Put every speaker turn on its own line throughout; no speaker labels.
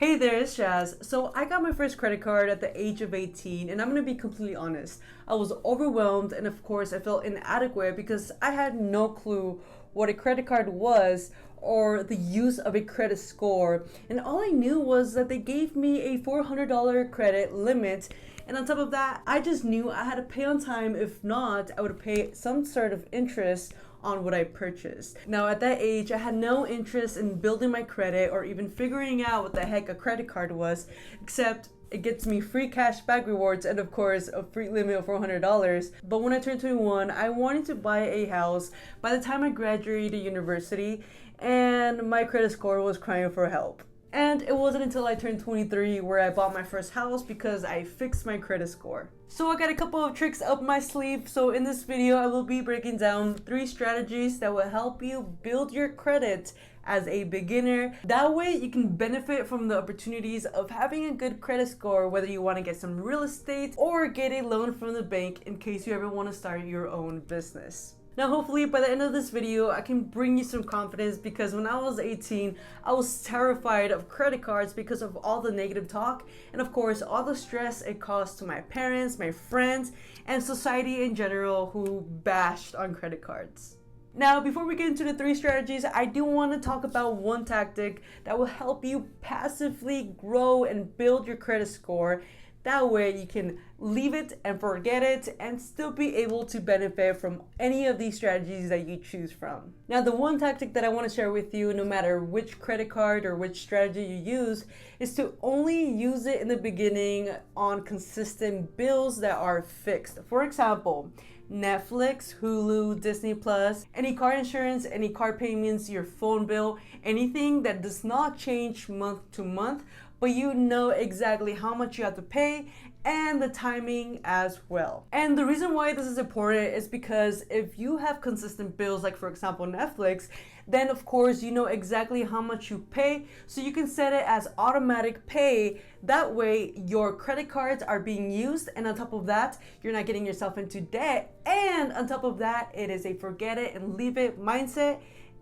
Hey there, it's Jazz. So I got my first credit card at the age of 18, and I'm gonna be completely honest. I was overwhelmed, and of course I felt inadequate because I had no clue what a credit card was or the use of a credit score. And all I knew was that they gave me a $400 credit limit. And on top of that, I just knew I had to pay on time. If not, I would pay some sort of interest on what I purchased. Now at that age, I had no interest in building my credit or even figuring out what the heck a credit card was, except it gets me free cash back rewards and of course a free limit of $400. But when I turned 21, I wanted to buy a house by the time I graduated university, and my credit score was crying for help. And it wasn't until I turned 23 where I bought my first house because I fixed my credit score. So I got a couple of tricks up my sleeve. So in this video, I will be breaking down 3 strategies that will help you build your credit as a beginner. That way you can benefit from the opportunities of having a good credit score, whether you want to get some real estate or get a loan from the bank in case you ever want to start your own business. Now hopefully by the end of this video I can bring you some confidence, because when I was 18 I was terrified of credit cards because of all the negative talk and of course all the stress it caused to my parents, my friends, and society in general who bashed on credit cards. Now, before we get into the 3 strategies, I do want to talk about one tactic that will help you passively grow and build your credit score. That way you can leave it and forget it and still be able to benefit from any of these strategies that you choose from. Now, the one tactic that I want to share with you, no matter which credit card or which strategy you use, is to only use it in the beginning on consistent bills that are fixed. For example, Netflix, Hulu, Disney Plus, any car insurance, any car payments, your phone bill, anything that does not change month to month, but you know exactly how much you have to pay and the timing as well. And the reason why this is important is because if you have consistent bills, like for example Netflix, then of course you know exactly how much you pay, so you can set it as automatic pay. That way your credit cards are being used, and on top of that you're not getting yourself into debt, and on top of that it is a forget it and leave it mindset,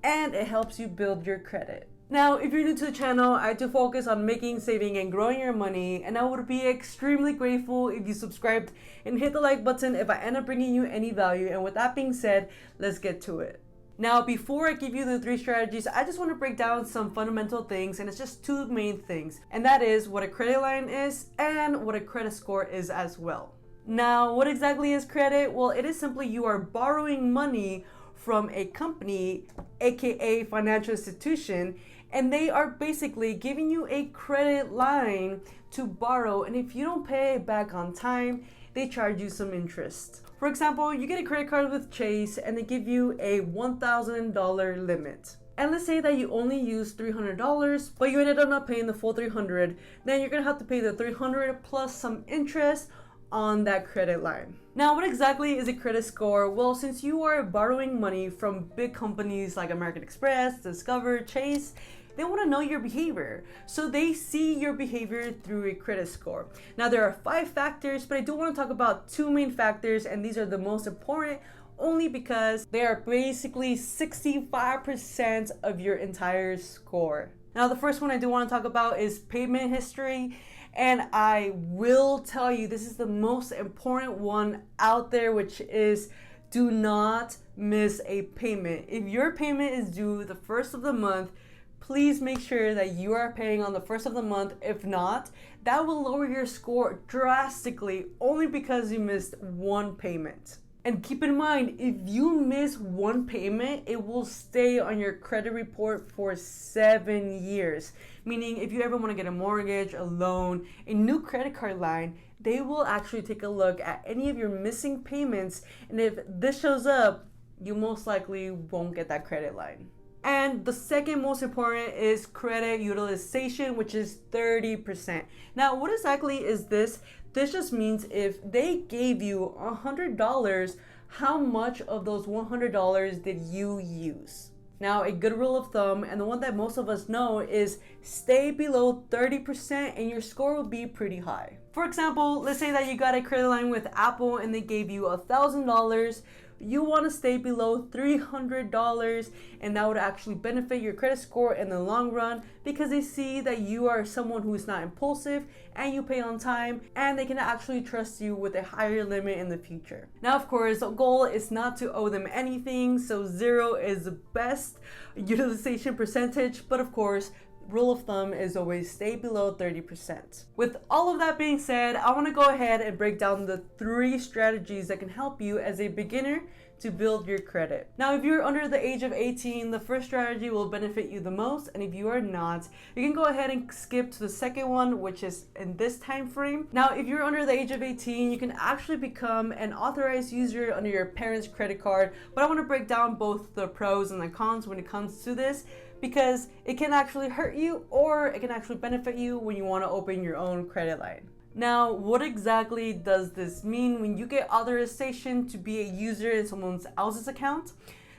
and it helps you build your credit. Now, if you're new to the channel, I do focus on making, saving, and growing your money, and I would be extremely grateful if you subscribed and hit the like button if I end up bringing you any value. And with that being said, let's get to it. Now, before I give you the 3 strategies, I just want to break down some fundamental things, and it's just 2 main things, and that is what a credit line is and what a credit score is as well. Now, what exactly is credit? Well, it is simply you are borrowing money from a company, aka financial institution, and they are basically giving you a credit line to borrow, and if you don't pay it back on time, they charge you some interest. For example, you get a credit card with Chase and they give you a $1,000 limit. And let's say that you only use $300, but you ended up not paying the full $300, then you're gonna have to pay the $300 plus some interest on that credit line. Now, what exactly is a credit score? Well, since you are borrowing money from big companies like American Express, Discover, Chase, they want to know your behavior. So they see your behavior through a credit score. Now, there are 5 factors, but I do want to talk about 2 main factors, and these are the most important only because they are basically 65% of your entire score. Now, the first one I do want to talk about is payment history. And I will tell you, this is the most important one out there, which is do not miss a payment. If your payment is due the 1st of the month, please make sure that you are paying on the 1st of the month. If not, that will lower your score drastically only because you missed 1 payment. And keep in mind, if you miss 1 payment, it will stay on your credit report for 7 years. Meaning if you ever want to get a mortgage, a loan, a new credit card line, they will actually take a look at any of your missing payments. And if this shows up, you most likely won't get that credit line. And the second most important is credit utilization, which is 30%. Now, what exactly is this? This just means if they gave you $100, how much of those $100 did you use? Now, a good rule of thumb, and the one that most of us know, is stay below 30% and your score will be pretty high. For example, let's say that you got a credit line with Apple and they gave you $1,000. You want to stay below $300, and that would actually benefit your credit score in the long run because they see that you are someone who is not impulsive and you pay on time, and they can actually trust you with a higher limit in the future. Now, of course, the goal is not to owe them anything, so 0 is the best utilization percentage, but of course, rule of thumb is always stay below 30%. With all of that being said, I want to go ahead and break down the 3 strategies that can help you as a beginner to build your credit. Now, if you're under the age of 18, the first strategy will benefit you the most, and if you are not, you can go ahead and skip to the second one, which is in this time frame. Now, if you're under the age of 18, you can actually become an authorized user under your parents' credit card, but I want to break down both the pros and the cons when it comes to this, because it can actually hurt you or it can actually benefit you when you want to open your own credit line. Now, what exactly does this mean when you get authorization to be a user in someone else's account?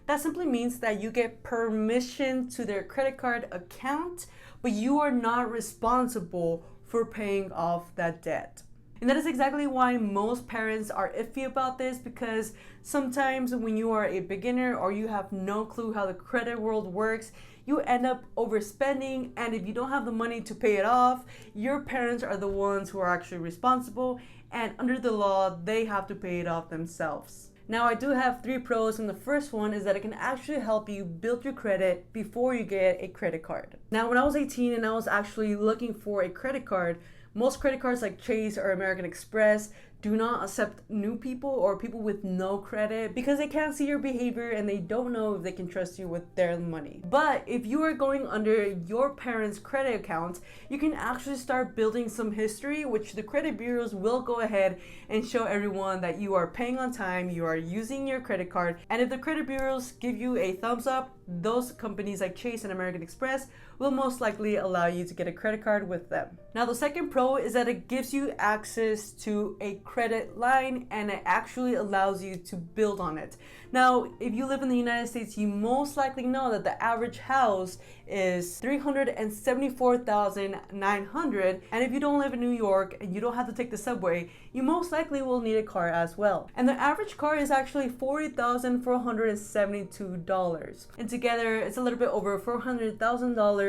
That simply means that you get permission to their credit card account, but you are not responsible for paying off that debt. And that is exactly why most parents are iffy about this, because sometimes when you are a beginner or you have no clue how the credit world works, you end up overspending, and if you don't have the money to pay it off, your parents are the ones who are actually responsible, and under the law, they have to pay it off themselves. Now, I do have 3 pros, and the first one is that it can actually help you build your credit before you get a credit card. Now, when I was 18 and I was actually looking for a credit card, most credit cards like Chase or American Express do not accept new people or people with no credit because they can't see your behavior and they don't know if they can trust you with their money. But if you are going under your parents' credit account, you can actually start building some history, which the credit bureaus will go ahead and show everyone that you are paying on time, you are using your credit card, and if the credit bureaus give you a thumbs up, those companies like Chase and American Express will most likely allow you to get a credit card with them. Now, the second pro is that it gives you access to a credit line and it actually allows you to build on it. Now, if you live in the United States, you most likely know that the average house is $374,900, and if you don't live in New York and you don't have to take the subway, you most likely will need a car as well. And the average car is actually $40,472, and together it's a little bit over $400,000.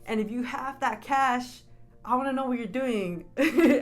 And if you have that cash, I want to know what you're doing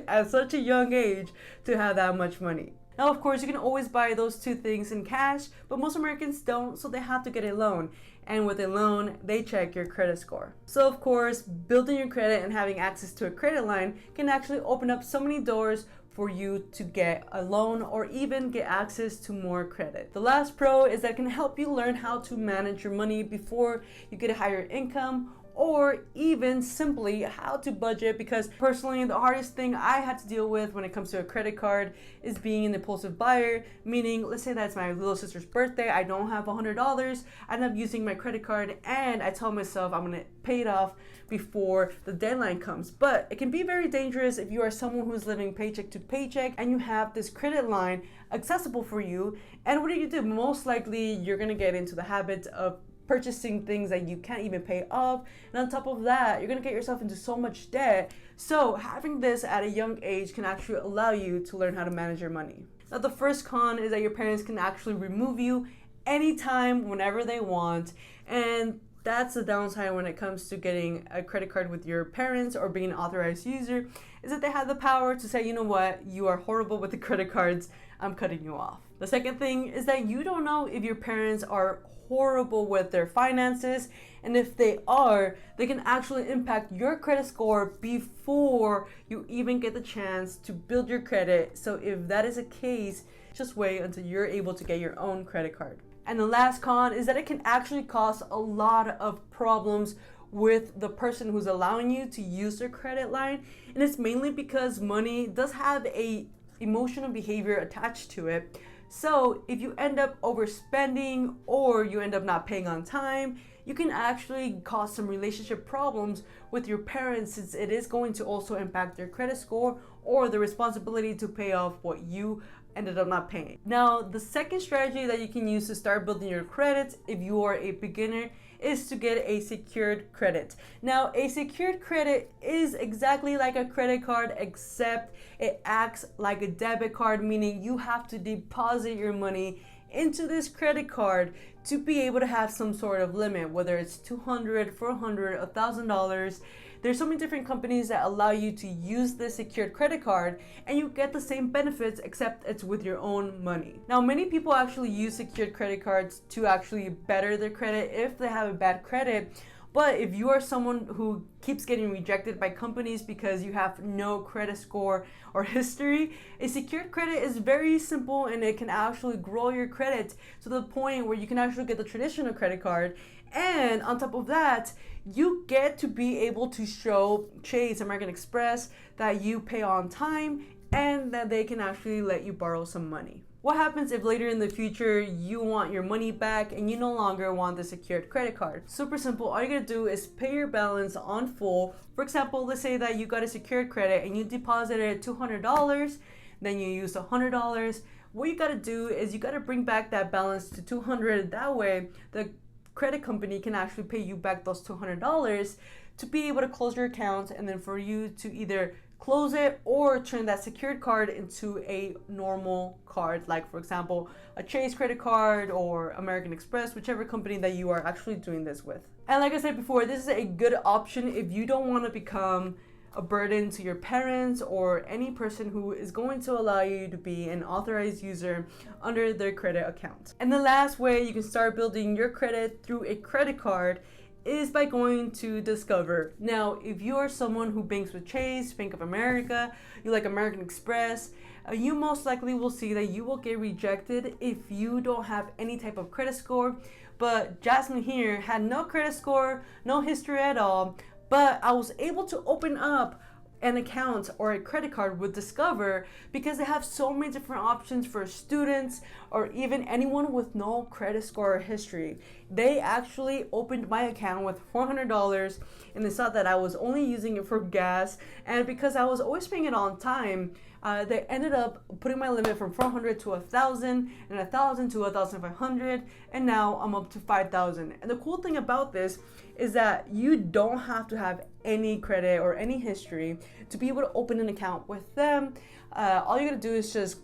at such a young age to have that much money. Now, of course, you can always buy those 2 things in cash, but most Americans don't, so they have to get a loan. And with a loan, they check your credit score. So, of course, building your credit and having access to a credit line can actually open up so many doors for you to get a loan or even get access to more credit. The last pro is that it can help you learn how to manage your money before you get a higher income, or even simply how to budget, because personally the hardest thing I had to deal with when it comes to a credit card is being an impulsive buyer, meaning let's say that's my little sister's birthday, I don't have $100, I end up using my credit card and I tell myself I'm gonna pay it off before the deadline comes. But it can be very dangerous if you are someone who's living paycheck to paycheck and you have this credit line accessible for you, and what do you do? Most likely you're gonna get into the habit of purchasing things that you can't even pay off, and on top of that, you're gonna get yourself into so much debt. So having this at a young age can actually allow you to learn how to manage your money. Now, the first con is that your parents can actually remove you anytime, whenever they want, and that's the downside when it comes to getting a credit card with your parents or being an authorized user, is that they have the power to say, you know what, you are horrible with the credit cards, I'm cutting you off. The second thing is that you don't know if your parents are horrible with their finances, and if they are, they can actually impact your credit score before you even get the chance to build your credit. So if that is the case, just wait until you're able to get your own credit card. And the last con is that it can actually cause a lot of problems with the person who's allowing you to use their credit line, and it's mainly because money does have a emotional behavior attached to it. So if you end up overspending or you end up not paying on time, you can actually cause some relationship problems with your parents, since it is going to also impact their credit score or the responsibility to pay off what you ended up not paying. Now, the second strategy that you can use to start building your credit if you are a beginner is to get a secured credit. Now, a secured credit is exactly like a credit card, except it acts like a debit card, meaning you have to deposit your money into this credit card to be able to have some sort of limit, whether it's $200, $400, $1,000. There's so many different companies that allow you to use this secured credit card and you get the same benefits except it's with your own money. Now, many people actually use secured credit cards to actually better their credit if they have a bad credit. But if you are someone who keeps getting rejected by companies because you have no credit score or history, a secured credit is very simple and it can actually grow your credit to the point where you can actually get the traditional credit card. And on top of that, you get to be able to show Chase, American Express, that you pay on time and that they can actually let you borrow some money. What happens if later in the future you want your money back and you no longer want the secured credit card? Super simple. All you gotta do is pay your balance on full. For example, let's say that you got a secured credit and you deposited $200, then you used $100. What you gotta do is you gotta bring back that balance to $200. That way, the credit company can actually pay you back those $200 to be able to close your account, and then for you to either close it or turn that secured card into a normal card, like for example a Chase credit card or American Express, whichever company that you are actually doing this with. And like I said before, this is a good option if you don't want to become a burden to your parents or any person who is going to allow you to be an authorized user under their credit account. And the last way you can start building your credit through a credit card is by going to Discover. Now, if you are someone who banks with Chase, Bank of America, you like American Express, you most likely will see that you will get rejected if you don't have any type of credit score. But Jazmin here had no credit score, no history at all, but I was able to open up an account or a credit card with Discover because they have so many different options for students or even anyone with no credit score or history. They actually opened my account with $400 and they saw that I was only using it for gas, and because I was always paying it on time, they ended up putting my limit from $400 to $1,000 and $1,000 to $1,500, and now I'm up to $5,000. And the cool thing about this is that you don't have to have any credit or any history to be able to open an account with them. All you gotta do is just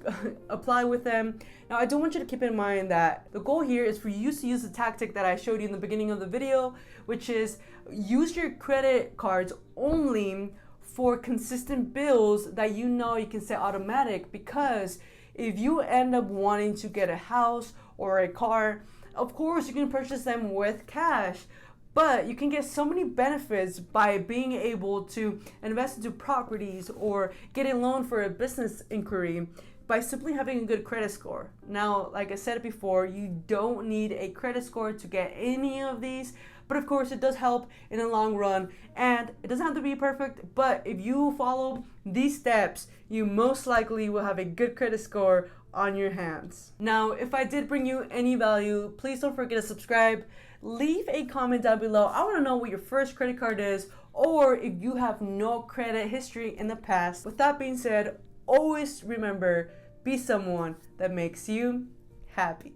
apply with them. Now, I do want you to keep in mind that the goal here is for you to use the tactic that I showed you in the beginning of the video, which is use your credit cards only for consistent bills that you know you can set automatic, because if you end up wanting to get a house or a car, of course you can purchase them with cash, but you can get so many benefits by being able to invest into properties or get a loan for a business inquiry by simply having a good credit score. Now, like I said before, you don't need a credit score to get any of these, but of course it does help in the long run, and it doesn't have to be perfect, but if you follow these steps, you most likely will have a good credit score on your hands. Now, if I did bring you any value, please don't forget to subscribe. Leave a comment down below. I want to know what your first credit card is, or if you have no credit history in the past. With that being said, always remember, be someone that makes you happy.